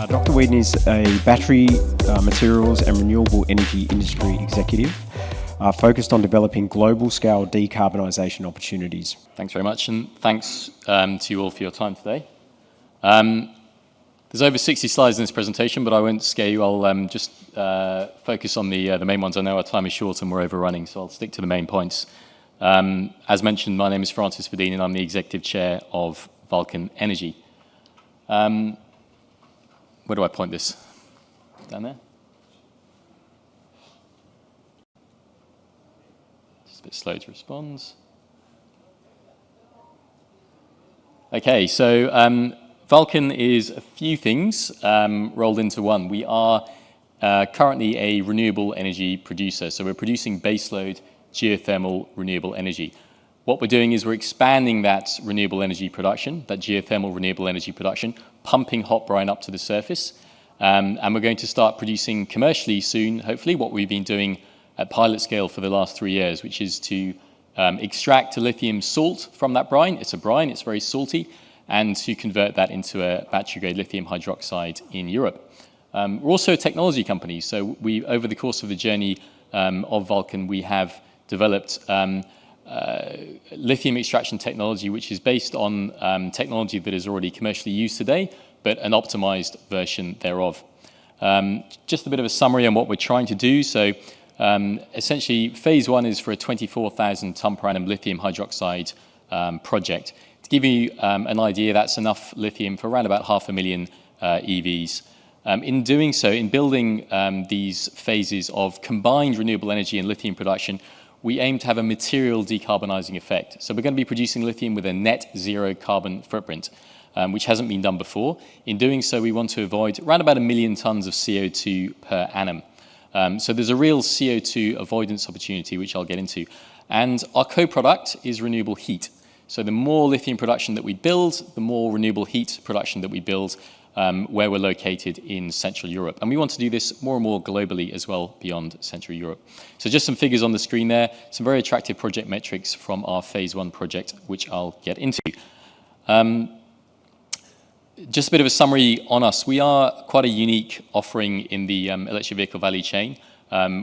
Dr. Whedon is a battery materials and renewable energy industry executive focused on developing global-scale decarbonisation opportunities. Thanks very much, and thanks to you all for your time today. There's over 60 slides in this presentation, but I won't scare you. I'll just focus on the main ones. I know our time is short and we're overrunning, so I'll stick to the main points. As mentioned, my name is Francis Verdeen, and I'm the Executive Chair of Vulcan Energy. Where do I point this? Down there? Just a bit slow to respond. Okay, so Vulcan is a few things rolled into one. We are currently a renewable energy producer, so we're producing baseload geothermal renewable energy. What we're doing is we're expanding that renewable energy production, that geothermal renewable energy production, pumping hot brine up to the surface, and we're going to start producing commercially soon, hopefully, what we've been doing at pilot scale for the last 3 years, which is to extract a lithium salt from that brine. It's a brine, it's very salty, and to convert that into a battery-grade lithium hydroxide in Europe. We're also a technology company, so over the course of the journey of Vulcan, we have developed lithium extraction technology, which is based on technology that is already commercially used today, but an optimized version thereof. Just a bit of a summary on what we're trying to do. So essentially, phase one is for a 24,000 ton per annum lithium hydroxide project. To give you an idea, that's enough lithium for around about 500,000 EVs. In doing so, in building these phases of combined renewable energy and lithium production, we aim to have a material decarbonizing effect. So we're going to be producing lithium with a net zero carbon footprint, which hasn't been done before. In doing so, we want to avoid around about 1 million tons of CO2 per annum. So there's a real CO2 avoidance opportunity, which I'll get into. And our co-product is renewable heat. So the more lithium production that we build, the more renewable heat production that we build, where we're located in Central Europe. And we want to do this more and more globally as well beyond Central Europe. So just some figures on the screen there, some very attractive project metrics from our phase one project, which I'll get into. Just a bit of a summary on us. We are quite a unique offering in the electric vehicle value chain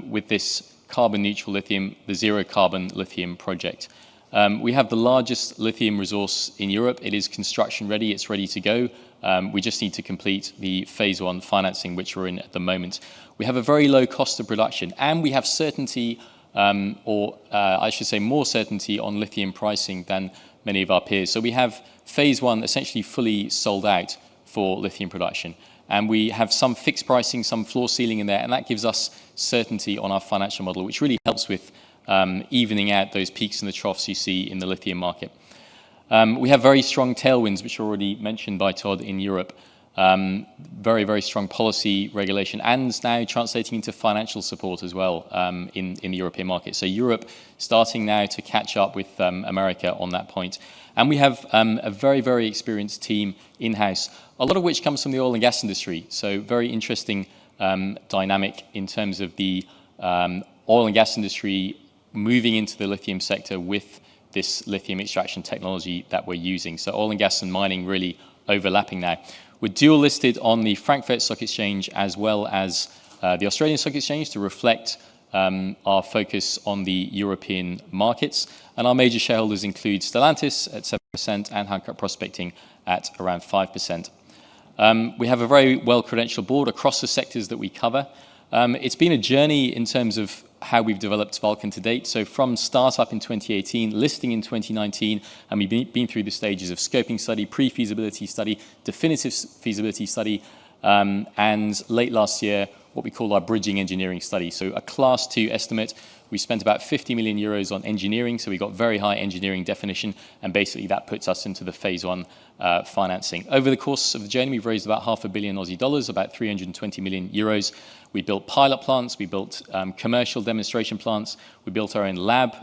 with this carbon neutral lithium, the zero carbon lithium project. We have the largest lithium resource in Europe. It is construction ready, it's ready to go. We just need to complete the phase one financing, which we're in at the moment. We have a very low cost of production, and we have certainty, I should say more certainty on lithium pricing than many of our peers. So we have phase one essentially fully sold out for lithium production. And we have some fixed pricing, some floor ceiling in there, and that gives us certainty on our financial model, which really helps with evening out those peaks and the troughs you see in the lithium market. We have very strong tailwinds, which are already mentioned by Todd in Europe. Very, very strong policy regulation, and now translating into financial support as well in the European market. So Europe starting now to catch up with America on that point. And we have a very, very experienced team in-house, a lot of which comes from the oil and gas industry. So very interesting dynamic in terms of the oil and gas industry moving into the lithium sector with this lithium extraction technology that we're using. So oil and gas and mining really overlapping now. We're dual listed on the Frankfurt Stock Exchange as well as the Australian Stock Exchange to reflect our focus on the European markets. And our major shareholders include Stellantis at 7% and Hancock Prospecting at around 5%. We have a very well-credentialed board across the sectors that we cover. It's been a journey in terms of how we've developed Vulcan to date. So from startup in 2018, listing in 2019, and we've been through the stages of scoping study, pre-feasibility study, definitive feasibility study, and late last year, what we call our bridging engineering study. So a class 2 estimate, we spent about 50 million euros on engineering, so we got very high engineering definition, and basically that puts us into the phase one financing. Over the course of the journey, we've raised about $500 million Aussie dollars, about 320 million euros. We built pilot plants, we built commercial demonstration plants, we built our own lab,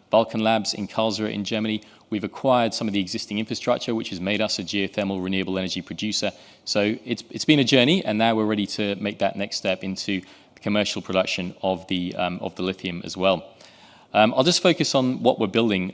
Vulcan Labs in Karlsruhe in Germany. We've acquired some of the existing infrastructure, which has made us a geothermal renewable energy producer. So it's been a journey, and now we're ready to make that next step into commercial production of the lithium as well. I'll just focus on what we're building.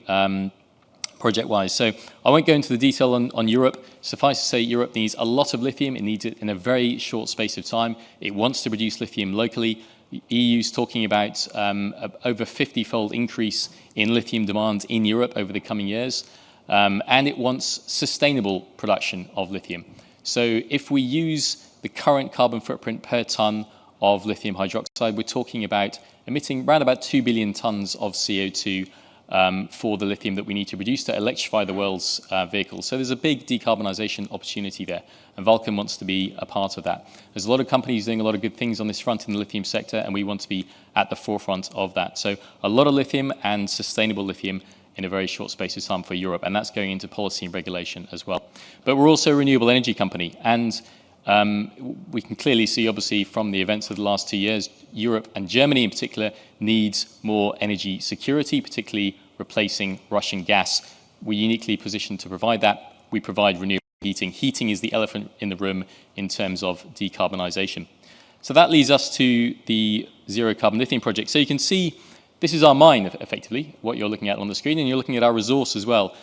project-wise. So I won't go into the detail on Europe. Suffice to say, Europe needs a lot of lithium. It needs it in a very short space of time. It wants to produce lithium locally. The EU's talking about over 50-fold increase in lithium demand in Europe over the coming years. And it wants sustainable production of lithium. So if we use the current carbon footprint per ton of lithium hydroxide, we're talking about emitting around about 2 billion tons of CO2 for the lithium that we need to produce to electrify the world's vehicles. So there's a big decarbonisation opportunity there, and Vulcan wants to be a part of that. There's a lot of companies doing a lot of good things on this front in the lithium sector, and we want to be at the forefront of that. So a lot of lithium and sustainable lithium in a very short space of time for Europe, and that's going into policy and regulation as well. But we're also a renewable energy company, and we can clearly see, obviously, from the events of the last 2 years, Europe and Germany in particular needs more energy security, particularly replacing Russian gas. We're uniquely positioned to provide that. We provide renewable heating. Heating is the elephant in the room in terms of decarbonisation. So that leads us to the zero carbon lithium project. So you can see this is our mine, effectively, what you're looking at on the screen, and you're looking at our resource as well.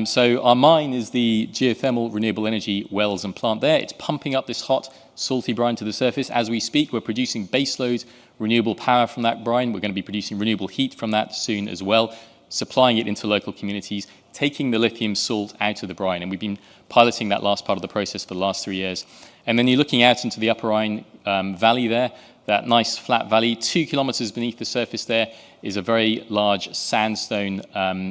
So our mine is the geothermal renewable energy wells and plant there. It's pumping up this hot, salty brine to the surface. As we speak, we're producing baseload renewable power from that brine. We're going to be producing renewable heat from that soon as well, supplying it into local communities, taking the lithium salt out of the brine. And we've been piloting that last part of the process for the last 3 years. And then you're looking out into the Upper Rhine Valley there, that nice flat valley. 2 kilometers beneath the surface there is a very large sandstone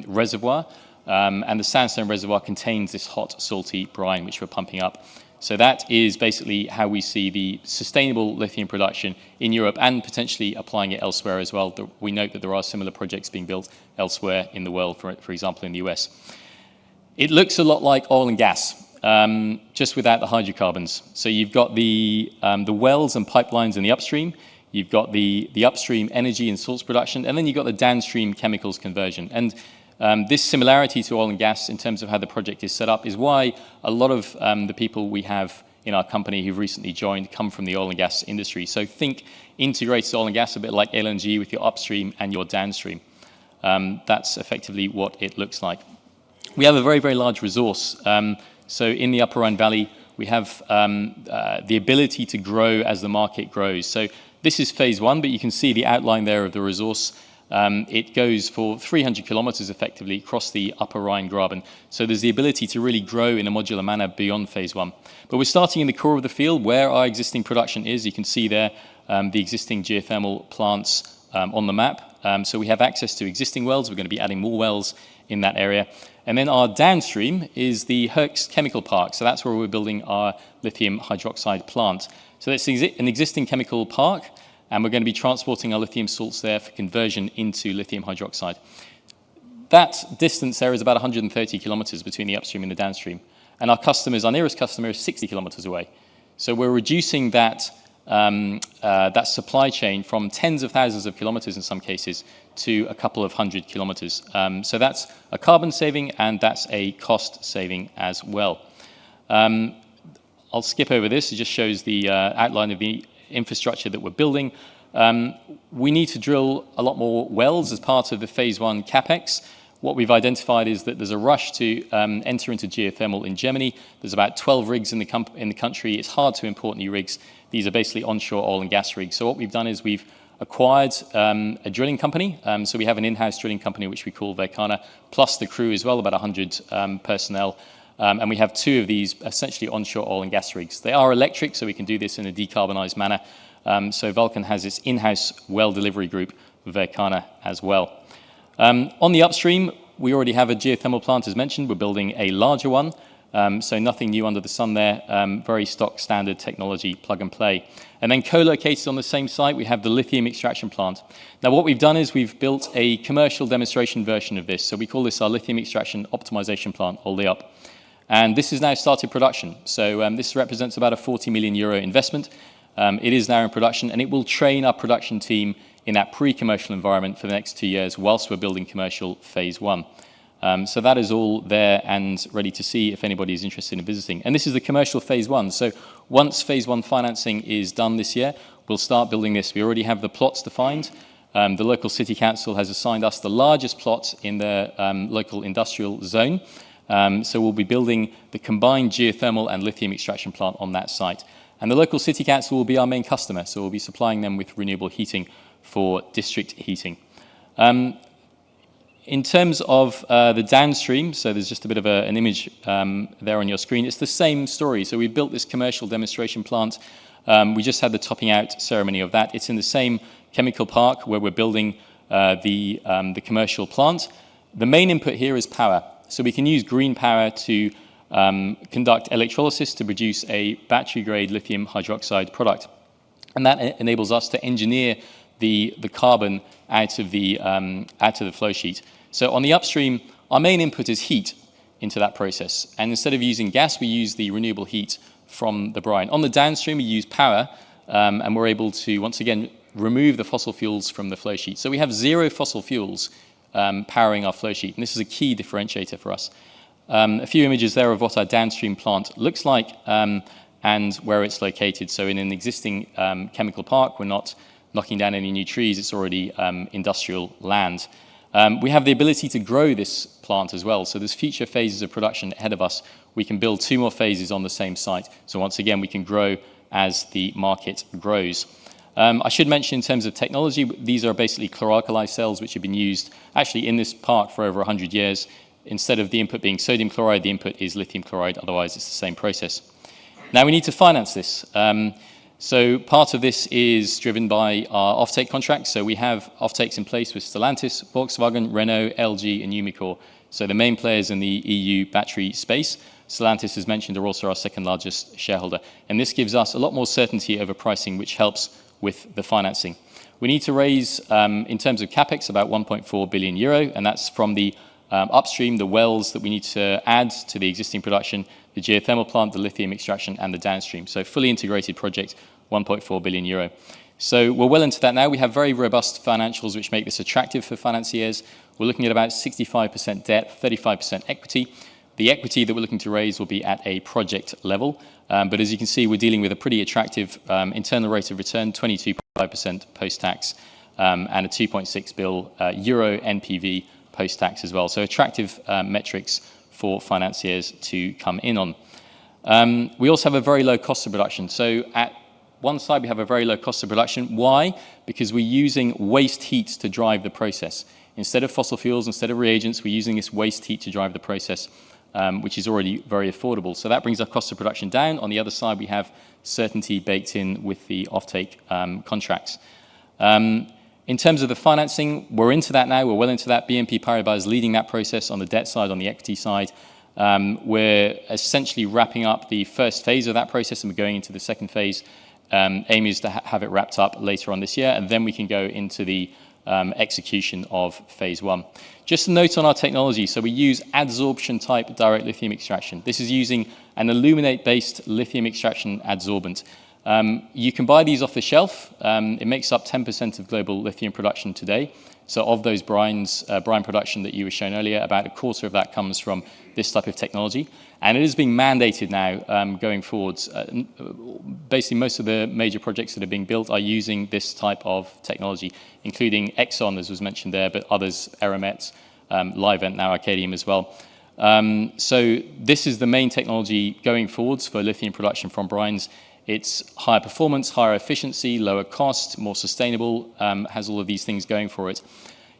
reservoir. And the sandstone reservoir contains this hot, salty brine, which we're pumping up. So that is basically how we see the sustainable lithium production in Europe and potentially applying it elsewhere as well. We note that there are similar projects being built elsewhere in the world, for example, in the US. It looks a lot like oil and gas, just without the hydrocarbons. So you've got the wells and pipelines in the upstream. You've got the upstream energy and salts production, and then you've got the downstream chemicals conversion. And this similarity to oil and gas in terms of how the project is set up is why a lot of the people we have in our company who've recently joined come from the oil and gas industry. So think integrated oil and gas, a bit like LNG with your upstream and your downstream. That's effectively what it looks like. We have a very, very large resource. So in the Upper Rhine Valley, we have the ability to grow as the market grows. So this is phase one, but you can see the outline there of the resource. It goes for 300 kilometers effectively across the Upper Rhine Graben. So there's the ability to really grow in a modular manner beyond phase one. But we're starting in the core of the field where our existing production is. You can see there the existing geothermal plants on the map. So we have access to existing wells. We're going to be adding more wells in that area. And then our downstream is the Herx Chemical Park. So that's where we're building our lithium hydroxide plant. So that's an existing chemical park, and we're going to be transporting our lithium salts there for conversion into lithium hydroxide. That distance there is about 130 kilometers between the upstream and the downstream. And our nearest customer is 60 kilometers away. So we're reducing that supply chain from tens of thousands of kilometers in some cases to a couple of hundred kilometers. So that's a carbon saving and that's a cost saving as well. I'll skip over this. It just shows the outline of the infrastructure that we're building. We need to drill a lot more wells as part of the phase one capex. What we've identified is that there's a rush to enter into geothermal in Germany. There's about 12 rigs in the country. It's hard to import new rigs. These are basically onshore oil and gas rigs. So what we've done is we've acquired a drilling company. So we have an in-house drilling company, which we call Vulcan, plus the crew as well, about 100 personnel. And we have 2 of these essentially onshore oil and gas rigs. They are electric, so we can do this in a decarbonized manner. So Vulcan has its in-house well delivery group, Vulcan, as well. On the upstream, we already have a geothermal plant, as mentioned. We're building a larger one, so nothing new under the sun there. Very stock standard technology, plug and play. And then co-located on the same site, we have the lithium extraction plant. Now, what we've done is we've built a commercial demonstration version of this. So we call this our lithium extraction optimization plant, or LEOP. And this has now started production. So this represents about a 40 million euro investment. It is now in production, and it will train our production team in that pre-commercial environment for the next 2 years whilst we're building commercial phase one. So that is all there and ready to see if anybody is interested in visiting. And this is the commercial phase one. So once phase one financing is done this year, we'll start building this. We already have the plots defined. The local city council has assigned us the largest plot in the local industrial zone. So we'll be building the combined geothermal and lithium extraction plant on that site. And the local city council will be our main customer, so we'll be supplying them with renewable heating for district heating. In terms of the downstream, so there's just a bit of an image there on your screen. It's the same story. So we built this commercial demonstration plant. We just had the topping out ceremony of that. It's in the same chemical park where we're building the commercial plant. The main input here is power. So we can use green power to conduct electrolysis to produce a battery-grade lithium hydroxide product. And that enables us to engineer the carbon out of the flow sheet. So on the upstream, our main input is heat into that process. And instead of using gas, we use the renewable heat from the brine. On the downstream, we use power, and we're able to, once again, remove the fossil fuels from the flow sheet. So we have 0 fossil fuels powering our flow sheet, and this is a key differentiator for us. A few images there of what our downstream plant looks like and where it's located. So in an existing chemical park, we're not knocking down any new trees, it's already industrial land. We have the ability to grow this plant as well. So there's future phases of production ahead of us. We can build 2 more phases on the same site. So once again, we can grow as the market grows. I should mention in terms of technology, these are basically chlor-alkali cells which have been used actually in this park for over 100 years. Instead of the input being sodium chloride, the input is lithium chloride, otherwise it's the same process. Now we need to finance this. So part of this is driven by our offtake contracts. So we have offtakes in place with Stellantis, Volkswagen, Renault, LG, and Umicore. So the main players in the EU battery space. Stellantis, as mentioned, are also our second largest shareholder. And this gives us a lot more certainty over pricing, which helps with the financing. We need to raise, in terms of capex, about 1.4 billion euro, and that's from the upstream, the wells that we need to add to the existing production, the geothermal plant, the lithium extraction, and the downstream. So fully integrated project, 1.4 billion euro. So we're well into that now. We have very robust financials which make this attractive for financiers. We're looking at about 65% debt, 35% equity. The equity that we're looking to raise will be at a project level. But as you can see, we're dealing with a pretty attractive internal rate of return, 22.5% post-tax, and a 2.6 billion euro NPV post-tax as well. So attractive metrics for financiers to come in on. We also have a very low cost of production. So at one side, we have a very low cost of production. Why? Because we're using waste heat to drive the process. Instead of fossil fuels, instead of reagents, we're using this waste heat to drive the process, which is already very affordable. So that brings our cost of production down. On the other side, we have certainty baked in with the offtake contracts. In terms of the financing, we're into that now. We're well into that. BNP Paribas is leading that process on the debt side, on the equity side. We're essentially wrapping up the first phase of that process, and we're going into the second phase. Aim is to have it wrapped up later on this year, and then we can go into the execution of phase 1. Just a note on our technology. So we use adsorption type direct lithium extraction. This is using an aluminate-based lithium extraction adsorbent. You can buy these off the shelf. It makes up 10% of global lithium production today. So of those brine production that you were shown earlier, about a quarter of that comes from this type of technology. And it is being mandated now going forwards. Basically, most of the major projects that are being built are using this type of technology, including Exxon, as was mentioned there, but others, Eramet, Livent, now Arcadium as well. So this is the main technology going forwards for lithium production from brines. It's higher performance, higher efficiency, lower cost, more sustainable, has all of these things going for it.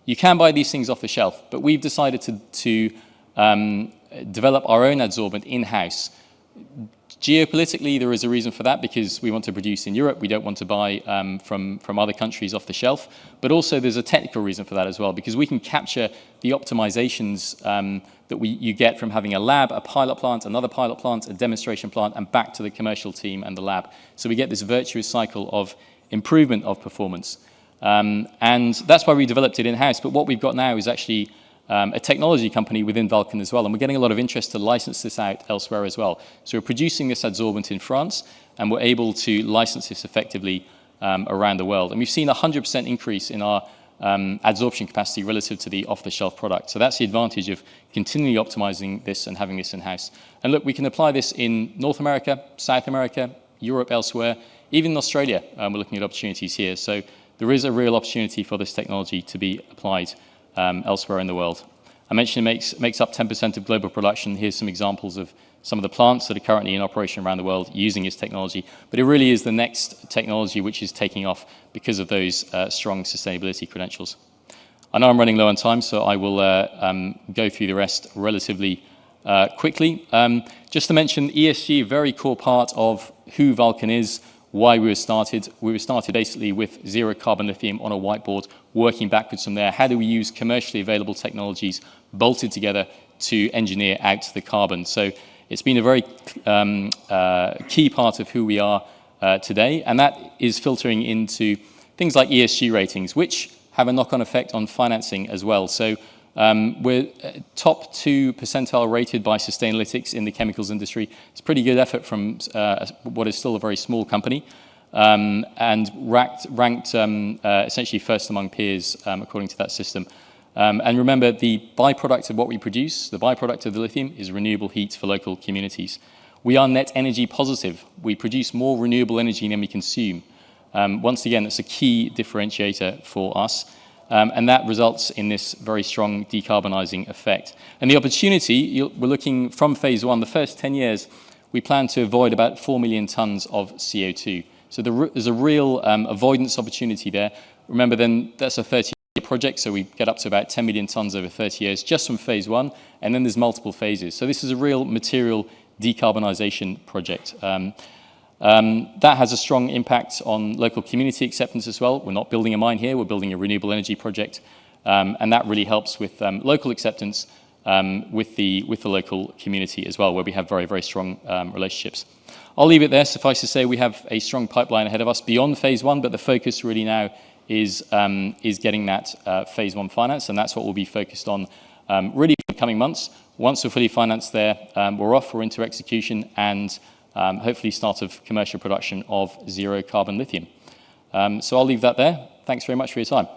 You can buy these things off the shelf, but we've decided to develop our own adsorbent in-house. Geopolitically, there is a reason for that because we want to produce in Europe. We don't want to buy from other countries off the shelf. But also there's a technical reason for that as well, because we can capture the optimizations that you get from having a lab, a pilot plant, another pilot plant, a demonstration plant, and back to the commercial team and the lab. So we get this virtuous cycle of improvement of performance. And that's why we developed it in-house. But what we've got now is actually a technology company within Vulcan as well, and we're getting a lot of interest to license this out elsewhere as well. So we're producing this adsorbent in France, and we're able to license this effectively around the world. And we've seen a 100% increase in our adsorption capacity relative to the off-the-shelf product. So that's the advantage of continually optimizing this and having this in-house. And look, we can apply this in North America, South America, Europe, elsewhere, even in Australia. We're looking at opportunities here. So there is a real opportunity for this technology to be applied elsewhere in the world. I mentioned it makes up 10% of global production. Here's some examples of some of the plants that are currently in operation around the world using its technology. But it really is the next technology which is taking off because of those strong sustainability credentials. I know I'm running low on time, so I will go through the rest relatively quickly. Just to mention, ESG, a very core part of who Vulcan is, why we were started. We were started basically with zero carbon lithium on a whiteboard, working backwards from there. How do we use commercially available technologies bolted together to engineer out the carbon? So it's been a very key part of who we are today, and that is filtering into things like ESG ratings, which have a knock-on effect on financing as well. So we're top 2 percentile rated by Sustainalytics in the chemicals industry. It's a pretty good effort from what is still a very small company, and ranked essentially first among peers according to that system. And remember, the byproduct of what we produce, the byproduct of the lithium, is renewable heat for local communities. We are net energy positive. We produce more renewable energy than we consume. Once again, that's a key differentiator for us. And that results in this very strong decarbonising effect. And the opportunity, we're looking from phase 1, the first 10 years, we plan to avoid about 4 million tonnes of CO2. So there's a real avoidance opportunity there. Remember then, that's a 30-year project, so we get up to about 10 million tonnes over 30 years, just from phase 1, and then there's multiple phases. So this is a real material decarbonisation project. That has a strong impact on local community acceptance as well. We're not building a mine here, we're building a renewable energy project, and that really helps with local acceptance with the local community as well, where we have very, very strong relationships. I'll leave it there. Suffice to say, we have a strong pipeline ahead of us beyond phase 1, but the focus really now is getting that phase 1 finance, and that's what we'll be focused on really for the coming months. Once we're fully financed there, we're off, we're into execution, and hopefully start of commercial production of zero carbon lithium. So I'll leave that there. Thanks very much for your time.